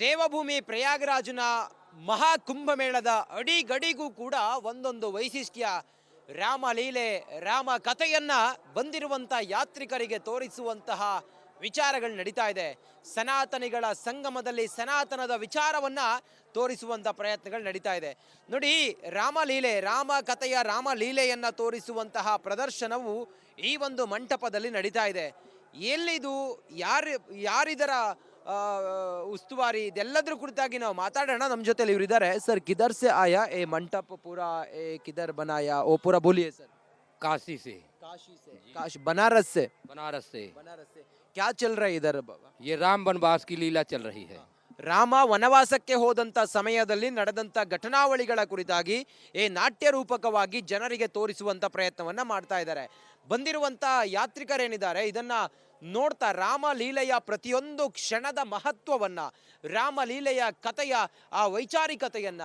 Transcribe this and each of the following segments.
ದೇವಭೂಮಿ ಪ್ರಯಾಗರಾಜನ ಮಹಾಕುಂಭಮೇಳದ ಅಡಿಗಡಿಗೂ ಕೂಡ ಒಂದೊಂದು ವೈಶಿಷ್ಟ್ಯ. ರಾಮಲೀಲೆ, ರಾಮ ಕಥೆಯನ್ನ ಬಂದಿರುವಂಥ ಯಾತ್ರಿಕರಿಗೆ ತೋರಿಸುವಂತಹ ವಿಚಾರಗಳು ನಡೀತಾ ಇದೆ. ಸನಾತನಿಗಳ ಸಂಗಮದಲ್ಲಿ ಸನಾತನದ ವಿಚಾರವನ್ನ ತೋರಿಸುವಂಥ ಪ್ರಯತ್ನಗಳು ನಡೀತಾ ಇದೆ. ನೋಡಿ, ರಾಮಲೀಲೆ, ರಾಮ ಕಥೆಯ ರಾಮಲೀಲೆಯನ್ನ ತೋರಿಸುವಂತಹ ಪ್ರದರ್ಶನವು ಈ ಒಂದು ಮಂಟಪದಲ್ಲಿ ನಡೀತಾ ಇದೆ. ಎಲ್ಲಿದು, ಯಾರಿದರ ಉಸ್ತುವಾರಿ, ಇದೆಲ್ಲದ್ರ ಕುರಿತಾಗಿ ನಾವು ಮಾತಾಡೋಣ. ನಮ್ಮ ಜೊತೆಲಿ ಇವರು ಇದ್ದಾರೆ. ಸರ್, ಕಿಧರ್ से आया ए मंटप पूरा, किधर बनाया वो पूरा बोलिए सर। काशी से। काशी, बनारस से। बनारस से। क्या चल रहा है इधर बाबा? ये राम वनवास की लीला चल रही है। ರಾಮ ವನವಾಸಕ್ಕೆ ಹೋದಂತ ಸಮಯದಲ್ಲಿ ನಡೆದಂತ ಘಟನಾವಳಿಗಳ ಕುರಿತಾಗಿ ನಾಟ್ಯ ರೂಪಕವಾಗಿ ಜನರಿಗೆ ತೋರಿಸುವಂತ ಪ್ರಯತ್ನವನ್ನ ಮಾಡ್ತಾ ಇದ್ದಾರೆ. ಬಂದಿರುವಂತ ಯಾತ್ರಿಕರೇನಿದ್ದಾರೆ ಇದನ್ನ ನೋಡ್ತಾ ರಾಮಲೀಲೆಯ ಪ್ರತಿಯೊಂದು ಕ್ಷಣದ ಮಹತ್ವವನ್ನ, ರಾಮಲೀಲೆಯ ಕಥೆಯ ಆ ವೈಚಾರಿಕತೆಯನ್ನ,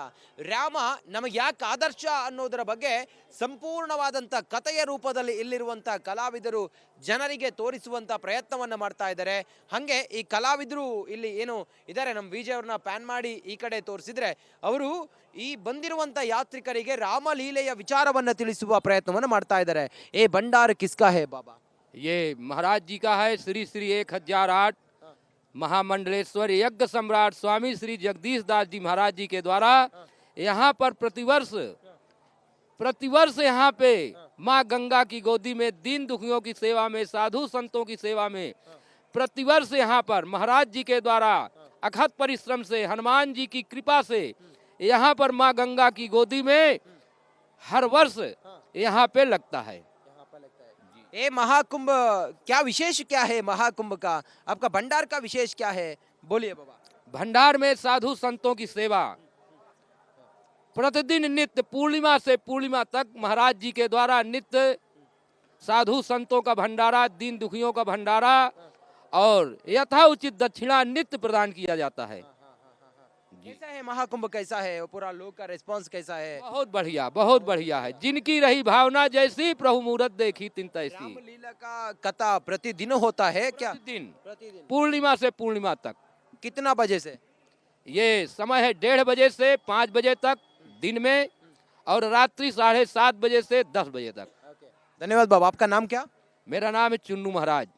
ರಾಮ ನಮಗೆ ಯಾಕೆ ಆದರ್ಶ ಅನ್ನೋದರ ಬಗ್ಗೆ ಸಂಪೂರ್ಣವಾದಂಥ ಕಥೆಯ ರೂಪದಲ್ಲಿ ಇಲ್ಲಿರುವಂಥ ಕಲಾವಿದರು ಜನರಿಗೆ ತೋರಿಸುವಂಥ ಪ್ರಯತ್ನವನ್ನು ಮಾಡ್ತಾ ಇದ್ದಾರೆ. ಹಾಗೆ ಈ ಕಲಾವಿದರು ಇಲ್ಲಿ ಏನು ಇದ್ದಾರೆ, ನಮ್ಮ ವಿಜಯ್ ಅವ್ರನ್ನ ಪ್ಯಾನ್ ಮಾಡಿ ಈ ಕಡೆ ತೋರಿಸಿದ್ರೆ, ಅವರು ಈ ಬಂದಿರುವಂಥ ಯಾತ್ರಿಕರಿಗೆ ರಾಮಲೀಲೆಯ ವಿಚಾರವನ್ನು ತಿಳಿಸುವ ಪ್ರಯತ್ನವನ್ನು ಮಾಡ್ತಾ ಇದ್ದಾರೆ. ಭಂಡಾರ ಕಿಸ್ಕಾ ಹೇ ಬಾಬಾ? ये महाराज जी का है। श्री श्री 1008 महामंडलेश्वर यज्ञ सम्राट स्वामी श्री जगदीश दास जी महाराज जी के द्वारा यहाँ पर प्रतिवर्ष यहाँ पे माँ गंगा की गोदी में दीन दुखियों की सेवा में, साधु संतों की सेवा में प्रतिवर्ष यहाँ पर महाराज जी के द्वारा अथक परिश्रम से, हनुमान जी की कृपा से यहाँ पर माँ गंगा की गोदी में हर वर्ष यहाँ पे लगता है। महाकुंभ क्या विशेष, क्या है महाकुंभ का? आपका भंडार का विशेष क्या है, बोलिए बाबा। भंडार में साधु संतों की सेवा प्रतिदिन नित्य पूर्णिमा से पूर्णिमा तक महाराज जी के द्वारा नित्य साधु संतों का भंडारा, दीन दुखियों का भंडारा और यथा उचित दक्षिणा नित्य प्रदान किया जाता है। कैसा है महाकुंभ, कैसा है पूरा लोग का रिस्पांस कैसा है? बहुत बढ़िया, बहुत बढ़िया है। जिनकी रही भावना जैसी प्रभु मुहूर्त देखी तिन तैसी। रामलीला का कथा प्रतिदिन होता है क्या? प्रतिदिन पूर्णिमा से पूर्णिमा तक। कितना बजे से? ये समय है 1:30 बजे से 5 बजे तक दिन में, और रात्रि 7:30 बजे से 10 बजे तक। धन्यवाद बाबा। आपका नाम क्या? मेरा नाम है चुन्नू महाराज।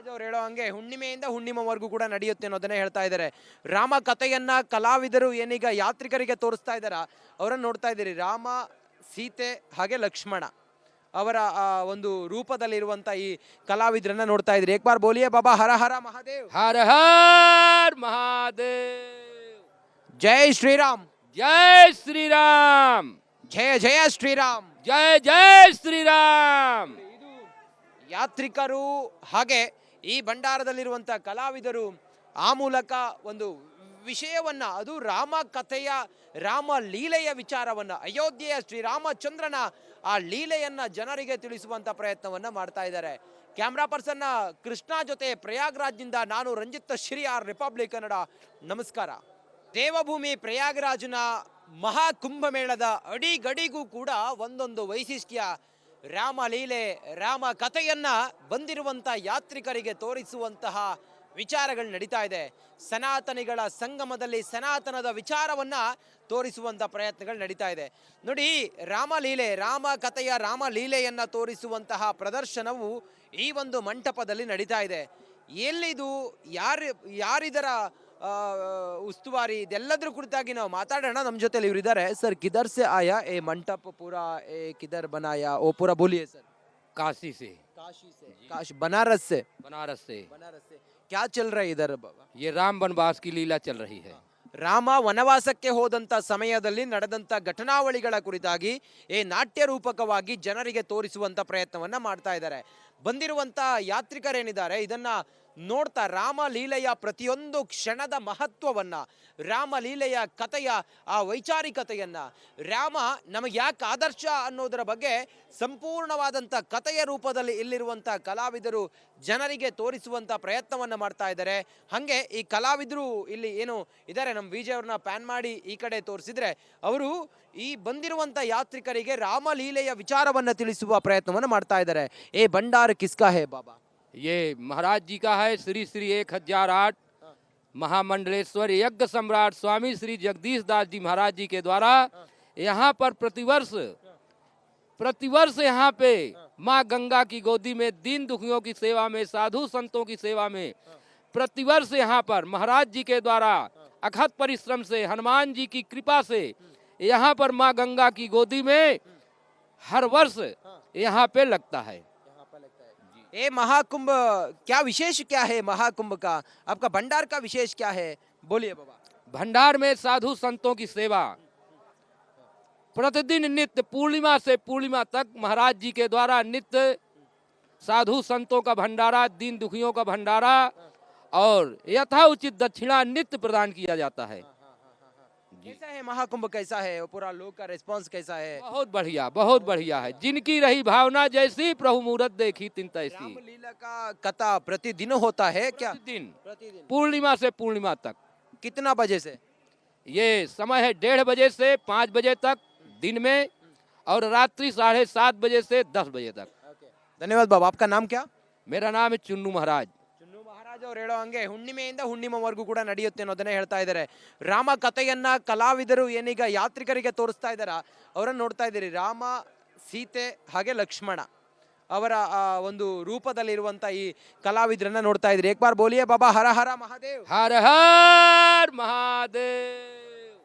ಅವ್ರು ಹೇಳೋ ಹಂಗೆ ಹುಣ್ಣಿಮೆಯಿಂದ ಹುಣ್ಣಿಮೆವರೆಗೂ ಕೂಡ ನಡೆಯುತ್ತೆ ಅನ್ನೋದನ್ನೇ ಹೇಳ್ತಾ ಇದ್ದಾರೆ. ರಾಮ ಕಥೆಯನ್ನ ಕಲಾವಿದರು ಏನೀಗ ಯಾತ್ರಿಕರಿಗೆ ತೋರಿಸ್ತಾ ಇದ್ದಾರ, ಅವರನ್ನು ನೋಡ್ತಾ ಇದ್ದೀರಿ. ರಾಮ, ಸೀತೆ ಹಾಗೆ ಲಕ್ಷ್ಮಣ ಅವರ ಒಂದು ರೂಪದಲ್ಲಿರುವಂತ ಈ ಕಲಾವಿದರನ್ನ ನೋಡ್ತಾ ಇದ್ರಿ. ಏಕ್ ಬಾರ್ ಬೋಲಿಯೇ ಬಾಬಾ ಹರ ಹರ ಮಹಾದೇವ್. ಹರ ಹರ ಮಹಾದೇವ್. ಜೈ ಶ್ರೀರಾಮ್, ಜೈ ಶ್ರೀರಾಮ್, ಜಯ ಜಯ ಶ್ರೀರಾಮ್, ಜಯ ಜಯ ಶ್ರೀರಾಮ್. ಯಾತ್ರಿಕರು ಹಾಗೆ ಈ ಭಂಡಾರದಲ್ಲಿರುವಂಥ ಕಲಾವಿದರು ಆ ಮೂಲಕ ಒಂದು ವಿಷಯವನ್ನ, ಅದು ರಾಮ ಕಥೆಯ ರಾಮ ಲೀಲೆಯ ವಿಚಾರವನ್ನ, ಅಯೋಧ್ಯೆಯ ಶ್ರೀರಾಮಚಂದ್ರನ ಆ ಲೀಲೆಯನ್ನ ಜನರಿಗೆ ತಿಳಿಸುವಂತ ಪ್ರಯತ್ನವನ್ನ ಮಾಡ್ತಾ ಇದ್ದಾರೆ. ಕ್ಯಾಮ್ರಾ ಪರ್ಸನ್ನ ಕೃಷ್ಣ ಜೊತೆ ಪ್ರಯಾಗ್ರಾಜ್ನಿಂದ ನಾನು ರಂಜಿತ್ ಶ್ರೀಯಾರ್, ರಿಪಬ್ಲಿಕ್ ಕನ್ನಡ. ನಮಸ್ಕಾರ. ದೇವಭೂಮಿ ಪ್ರಯಾಗರಾಜನ ಮಹಾಕುಂಭಮೇಳದ ಅಡಿಗಡಿಗೂ ಕೂಡ ಒಂದೊಂದು ವೈಶಿಷ್ಟ್ಯ. ರಾಮಲೀಲೆ, ರಾಮ ಕಥೆಯನ್ನ ಬಂದಿರುವಂಥ ಯಾತ್ರಿಕರಿಗೆ ತೋರಿಸುವಂತಹ ವಿಚಾರಗಳು ನಡೀತಾ ಇದೆ. ಸನಾತನಿಗಳ ಸಂಗಮದಲ್ಲಿ ಸನಾತನದ ವಿಚಾರವನ್ನ ತೋರಿಸುವಂಥ ಪ್ರಯತ್ನಗಳು ನಡೀತಾ ಇದೆ. ನೋಡಿ, ರಾಮಲೀಲೆ, ರಾಮ ಕಥೆಯ ರಾಮಲೀಲೆಯನ್ನ ತೋರಿಸುವಂತಹ ಪ್ರದರ್ಶನವು ಈ ಒಂದು ಮಂಟಪದಲ್ಲಿ ನಡೀತಾ ಇದೆ. ಎಲ್ಲಿದು, ಯಾರಿದರ ಉಸ್ತುವಾರಿ, ಇದೆಲ್ಲದ್ರ ಕುರಿತಾಗಿ ನಾವು ಮಾತಾಡೋಣ. ನಮ್ಮ ಜೊತೆಲಿ ಇವರು ಇದ್ದಾರೆ. ಸರ್, ಕಿಧರ್ से आया ए मंटप पूरा, किधर बनाया वो पूरा बोलिए सर। काशी से। काशी, बनारस से। बनारस से। क्या चल रहा है इधर बाबा? ये राम वनवास की लीला चल रही है। ರಾಮ ವನವಾಸಕ್ಕೆ ಹೋದಂತ ಸಮಯದಲ್ಲಿ ನಡೆದಂತ ಘಟನಾವಳಿಗಳ ಕುರಿತಾಗಿ ನಾಟ್ಯ ರೂಪಕವಾಗಿ ಜನರಿಗೆ ತೋರಿಸುವಂತ ಪ್ರಯತ್ನವನ್ನ ಮಾಡ್ತಾ ಇದ್ದಾರೆ. ಬಂದಿರುವಂತ ಯಾತ್ರಿಕರೇನಿದ್ದಾರೆ ಇದನ್ನ ನೋಡ್ತಾ ರಾಮಲೀಲೆಯ ಪ್ರತಿಯೊಂದು ಕ್ಷಣದ ಮಹತ್ವವನ್ನ, ರಾಮಲೀಲೆಯ ಕಥೆಯ ಆ ವೈಚಾರಿಕತೆಯನ್ನ, ರಾಮ ನಮಗೆ ಯಾಕೆ ಆದರ್ಶ ಅನ್ನೋದರ ಬಗ್ಗೆ ಸಂಪೂರ್ಣವಾದಂಥ ಕಥೆಯ ರೂಪದಲ್ಲಿ ಇಲ್ಲಿರುವಂಥ ಕಲಾವಿದರು ಜನರಿಗೆ ತೋರಿಸುವಂಥ ಪ್ರಯತ್ನವನ್ನ ಮಾಡ್ತಾ ಇದ್ದಾರೆ. ಹಾಗೆ ಈ ಕಲಾವಿದರು ಇಲ್ಲಿ ಏನು ಇದ್ದಾರೆ, ನಮ್ಮ ವಿಜಯ್ ಅವ್ರನ್ನ ಪ್ಯಾನ್ ಮಾಡಿ ಈ ಕಡೆ ತೋರಿಸಿದ್ರೆ, ಅವರು ಈ ಬಂದಿರುವಂಥ ಯಾತ್ರಿಕರಿಗೆ ರಾಮಲೀಲೆಯ ವಿಚಾರವನ್ನ ತಿಳಿಸುವ ಪ್ರಯತ್ನವನ್ನು ಮಾಡ್ತಾ ಇದ್ದಾರೆ. ಭಂಡಾರ ಕಿಸ್ಕಾ ಹೇ ಬಾಬಾ? ये महाराज जी का है। श्री श्री 1008 महामंडलेश्वर यज्ञ सम्राट स्वामी श्री जगदीश दास जी महाराज जी के द्वारा यहाँ पर प्रतिवर्ष यहाँ पे माँ गंगा की गोदी में दीन दुखियों की सेवा में, साधु संतों की सेवा में, प्रतिवर्ष यहाँ पर महाराज जी के द्वारा अथक परिश्रम से, हनुमान जी की कृपा से यहाँ पर माँ गंगा की गोदी में हर वर्ष यहाँ पे लगता है। ये महाकुंभ क्या विशेष क्या है? महाकुंभ का आपका भंडार का विशेष क्या है? बोलिए बाबा। भंडार में साधु संतों की सेवा प्रतिदिन नित्य पूर्णिमा से पूर्णिमा तक महाराज जी के द्वारा नित्य साधु संतों का भंडारा, दीन दुखियों का भंडारा और यथा उचित दक्षिणा नित्य प्रदान किया जाता है। कैसा है महाकुंभ? कैसा है वो पूरा लोग का रिस्पांस कैसा है? बहुत बढ़िया है। जिनकी रही भावना जैसी प्रभु मुहूर्त देखी तिन तैसी। रामलीला का कथा प्रतिदिन होता है क्या? प्रतिदिन पूर्णिमा से पूर्णिमा तक। कितना बजे से? ये समय है 1:30 बजे से 5 बजे तक दिन में और रात्रि 7:30 बजे से 10 बजे तक। धन्यवाद बाबा। आपका नाम क्या? मेरा नाम है चुन्नू महाराज। ಚುನ್ನು ಮಹಾರಾಜ್ ಅವರು ಹೇಳೋ ಹಂಗೆ ಹುಣ್ಣಿಮೆಯಿಂದ ಹುಣ್ಣಿಮೆವರೆಗೂ ಕೂಡ ನಡೆಯುತ್ತೆ ಅನ್ನೋದನ್ನೇ ಹೇಳ್ತಾ ಇದ್ದಾರೆ. ರಾಮ ಕಥೆಯನ್ನ ಕಲಾವಿದರು ಏನೀಗ ಯಾತ್ರಿಕರಿಗೆ ತೋರಿಸ್ತಾ ಇದ್ದಾರ ಅವರನ್ನು ನೋಡ್ತಾ ಇದ್ದೀರಿ. ರಾಮ, ಸೀತೆ ಹಾಗೆ ಲಕ್ಷ್ಮಣ ಅವರ ಒಂದು ರೂಪದಲ್ಲಿರುವಂತ ಈ ಕಲಾವಿದರನ್ನ ನೋಡ್ತಾ ಇದ್ರಿ. ಏಕ್ ಬಾರ್ ಬೋಲಿಯೇ ಬಾಬಾ ಹರ ಹರ ಮಹಾದೇವ್. ಹರ ಹರ ಮಹಾದೇವ್.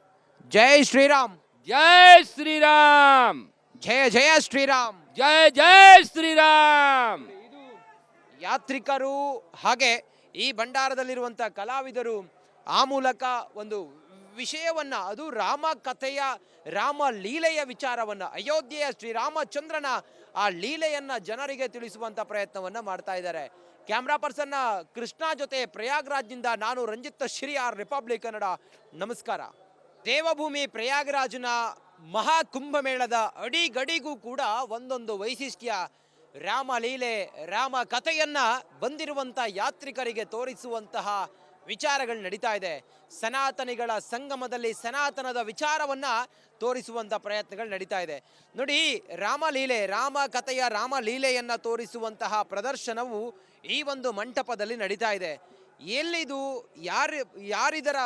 ಜೈ ಶ್ರೀರಾಮ್. ಜೈ ಶ್ರೀರಾಮ್. ಜಯ ಜಯ ಶ್ರೀರಾಮ್. ಜಯ ಜಯ ಶ್ರೀರಾಮ್. ಯಾತ್ರಿಕರು ಹಾಗೆ ಈ ಭಂಡಾರದಲ್ಲಿರುವಂಥ ಕಲಾವಿದರು ಆ ಮೂಲಕ ಒಂದು ವಿಷಯವನ್ನ, ಅದು ರಾಮ ಕಥೆಯ, ರಾಮ ಲೀಲೆಯ ವಿಚಾರವನ್ನ, ಅಯೋಧ್ಯೆಯ ಶ್ರೀರಾಮಚಂದ್ರನ ಆ ಲೀಲೆಯನ್ನ ಜನರಿಗೆ ತಿಳಿಸುವಂತ ಪ್ರಯತ್ನವನ್ನ ಮಾಡ್ತಾ ಇದ್ದಾರೆ. ಕ್ಯಾಮ್ರಾ ಪರ್ಸನ್ನ ಕೃಷ್ಣ ಜೊತೆ ಪ್ರಯಾಗ್ರಾಜ್ನಿಂದ ನಾನು ರಂಜಿತ್ ಶ್ರೀಆರ್, ರಿಪಬ್ಲಿಕ್ ಕನ್ನಡ. ನಮಸ್ಕಾರ. ದೇವಭೂಮಿ ಪ್ರಯಾಗ್ರಾಜ್ನ ಮಹಾಕುಂಭಮೇಳದ ಅಡಿಗಡಿಗೂ ಕೂಡ ಒಂದೊಂದು ವೈಶಿಷ್ಟ್ಯ. ರಾಮಲೀಲೆ, ರಾಮ ಕಥೆಯನ್ನ ಬಂದಿರುವಂಥ ಯಾತ್ರಿಕರಿಗೆ ತೋರಿಸುವಂತಹ ವಿಚಾರಗಳು ನಡೀತಾ ಇದೆ. ಸನಾತನಿಗಳ ಸಂಗಮದಲ್ಲಿ ಸನಾತನದ ವಿಚಾರವನ್ನ ತೋರಿಸುವಂಥ ಪ್ರಯತ್ನಗಳು ನಡೀತಾ ಇದೆ. ನೋಡಿ, ರಾಮಲೀಲೆ, ರಾಮ ಕಥೆಯ ರಾಮಲೀಲೆಯನ್ನ ತೋರಿಸುವಂತಹ ಪ್ರದರ್ಶನವು ಈ ಒಂದು ಮಂಟಪದಲ್ಲಿ ನಡೀತಾ ಇದೆ. ಎಲ್ಲಿದು, ಯಾರಿದರ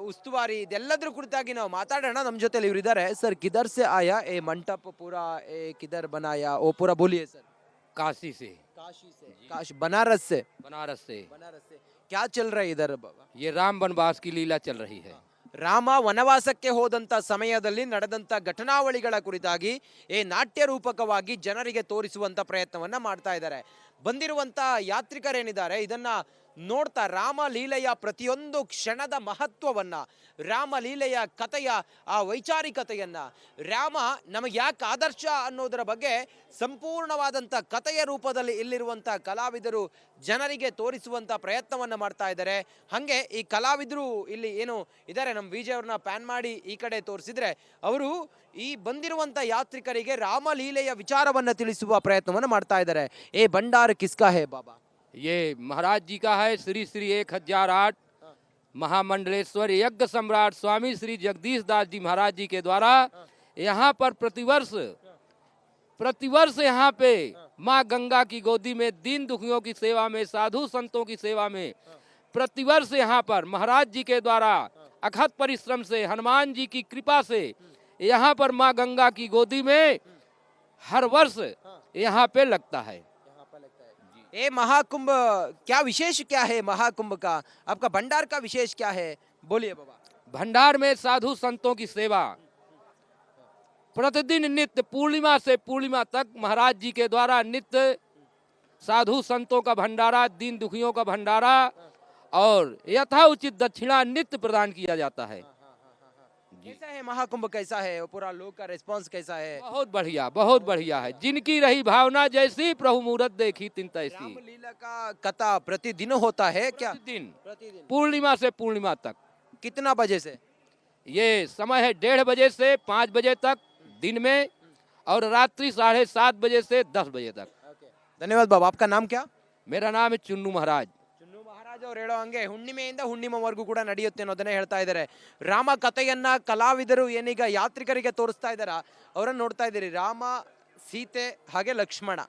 ಉಸ್ತುವಾರಿ, ಇದೆಲ್ಲದ್ರ ಕುರಿತಾಗಿ ನಾವು ಮಾತಾಡೋಣ. ನಮ್ಮ ಜೊತೆಲಿ ಇವರು ಇದ್ದಾರೆ. ಸರ್, ಕಿಧರ್ ಸೆ ಆಯಾ ए मंटप पूरा, ए किधर बनाया वो पूरा बोलिए सर. काशी से. काशी, बनारस से. बनारस से. क्या चल रहा है इधर बाबा? ये राम वनवास की लीला चल रही है. ರಾಮ ವನವಾಸಕ್ಕೆ ಹೋದಂಥ ಸಮಯದಲ್ಲಿ ನಡೆದಂಥ ಘಟನಾವಳಿಗಳ ಕುರಿತಾಗಿ ನಾಟ್ಯ ರೂಪಕವಾಗಿ ಜನರಿಗೆ ತೋರಿಸುವಂಥ ಪ್ರಯತ್ನವನ್ನ ಮಾಡ್ತಾ ಇದ್ದಾರೆ. ಬಂದಿರುವಂಥ ಯಾತ್ರಿಕರೇನಿದ್ದಾರೆ ಇದನ್ನ ನೋಡ್ತಾ ರಾಮಲೀಲೆಯ ಪ್ರತಿಯೊಂದು ಕ್ಷಣದ ಮಹತ್ವವನ್ನ, ರಾಮಲೀಲೆಯ ಕಥೆಯ ಆ ವೈಚಾರಿಕತೆಯನ್ನ, ರಾಮ ನಮಗೆ ಯಾಕೆ ಆದರ್ಶ ಅನ್ನೋದರ ಬಗ್ಗೆ ಸಂಪೂರ್ಣವಾದಂಥ ಕಥೆಯ ರೂಪದಲ್ಲಿ ಇಲ್ಲಿರುವಂಥ ಕಲಾವಿದರು ಜನರಿಗೆ ತೋರಿಸುವಂಥ ಪ್ರಯತ್ನವನ್ನ ಮಾಡ್ತಾ ಇದ್ದಾರೆ. ಹಾಗೆ ಈ ಕಲಾವಿದರು ಇಲ್ಲಿ ಏನು ಇದ್ದಾರೆ, ನಮ್ಮ ವಿಜಯ್ ಅವ್ರನ್ನ ಪ್ಯಾನ್ ಮಾಡಿ ಈ ಕಡೆ ತೋರಿಸಿದ್ರೆ, ಅವರು ಈ ಬಂದಿರುವಂಥ ಯಾತ್ರಿಕರಿಗೆ ರಾಮಲೀಲೆಯ ವಿಚಾರವನ್ನ ತಿಳಿಸುವ ಪ್ರಯತ್ನವನ್ನ ಮಾಡ್ತಾ ಇದ್ದಾರೆ. ಏ ಭಂಡಾರ ಕಿಸ್ಕಾ ಹೇ ಬಾಬಾ? ये महाराज जी का है. श्री श्री 1008 महामंडलेश्वर यज्ञ सम्राट स्वामी श्री जगदीश दास जी महाराज जी के द्वारा यहाँ पर प्रतिवर्ष यहाँ पे माँ गंगा की गोदी में दीन दुखियों की सेवा में, साधु संतों की सेवा में, प्रतिवर्ष यहाँ पर महाराज जी के द्वारा अथक परिश्रम से, हनुमान जी की कृपा से यहाँ पर माँ गंगा की गोदी में हर वर्ष यहाँ पे लगता है. ये महाकुंभ क्या विशेष क्या है? महाकुंभ का आपका भंडार का विशेष क्या है? बोलिए बाबा. भंडार में साधु संतों की सेवा प्रतिदिन नित्य पूर्णिमा से पूर्णिमा तक महाराज जी के द्वारा नित्य साधु संतों का भंडारा, दीन दुखियों का भंडारा और यथा उचित दक्षिणा नित्य प्रदान किया जाता है. कैसा है महाकुंभ? कैसा है वो पूरा लोग का रिस्पांस कैसा है? बहुत बढ़िया है. जिनकी रही भावना जैसी प्रभु मुहूर्त देखी तिन तैसी. रामलीला का कथा प्रतिदिन होता है क्या? प्रतिदिन पूर्णिमा से पूर्णिमा तक. कितना बजे से? ये समय है 1:30 बजे से 5 बजे तक दिन में और रात्रि 7:30 बजे से 10 बजे तक. धन्यवाद बाबा. आपका नाम क्या? मेरा नाम है चुन्नू महाराज. ಅವ್ರು ಹೇಳೋ ಹಂಗೆ ಹುಣ್ಣಿಮೆಯಿಂದ ಹುಣ್ಣಿಮೆವರೆಗೂ ಕೂಡ ನಡೆಯುತ್ತೆ ಅನ್ನೋದನ್ನೇ ಹೇಳ್ತಾ ಇದ್ದಾರೆ. ರಾಮ ಕಥೆಯನ್ನ ಕಲಾವಿದರು ಏನೀಗ ಯಾತ್ರಿಕರಿಗೆ ತೋರಿಸ್ತಾ ಇದ್ದಾರ ಅವರನ್ನು ನೋಡ್ತಾ ಇದ್ದೀರಿ. ರಾಮ, ಸೀತೆ ಹಾಗೆ ಲಕ್ಷ್ಮಣ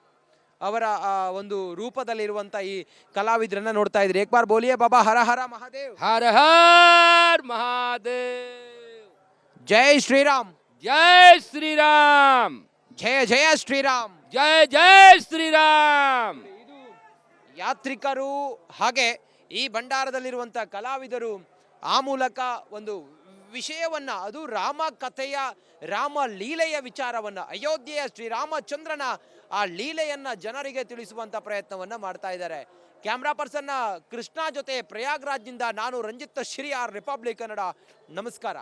ಅವರ ಒಂದು ರೂಪದಲ್ಲಿರುವಂತ ಈ ಕಲಾವಿದರನ್ನ ನೋಡ್ತಾ ಇದ್ರಿ. ಏಕ್ ಬಾರ್ ಬೋಲಿಯೇ ಬಾಬಾ ಹರ ಹರ ಮಹಾದೇವ್. हर हर महादेव। ಜೈ ಶ್ರೀರಾಮ್. जय श्री राम। ಜಯ ಜಯ ಶ್ರೀರಾಮ್. जय जय श्री राम। ಇದು ಯಾತ್ರಿಕರು ಹಾಗೆ ಈ ಭಂಡಾರದಲ್ಲಿರುವಂತ ಕಲಾವಿದರು ಆ ಮೂಲಕ ಒಂದು ವಿಷಯವನ್ನ, ಅದು ರಾಮ ಕಥೆಯ, ರಾಮ ಲೀಲೆಯ ವಿಚಾರವನ್ನ, ಅಯೋಧ್ಯೆಯ ಶ್ರೀರಾಮಚಂದ್ರನ ಆ ಲೀಲೆಯನ್ನ ಜನರಿಗೆ ತಿಳಿಸುವಂತ ಪ್ರಯತ್ನವನ್ನ ಮಾಡ್ತಾ ಇದ್ದಾರೆ. ಕ್ಯಾಮ್ರಾ ಪರ್ಸನ್ ಕೃಷ್ಣ ಜೊತೆ ಪ್ರಯಾಗ್ರಾಜ್ನಿಂದ ನಾನು ರಂಜಿತ್ ಶ್ರೀ ಆರ್ ರಿಪಬ್ಲಿಕ್ ಕನ್ನಡ. ನಮಸ್ಕಾರ.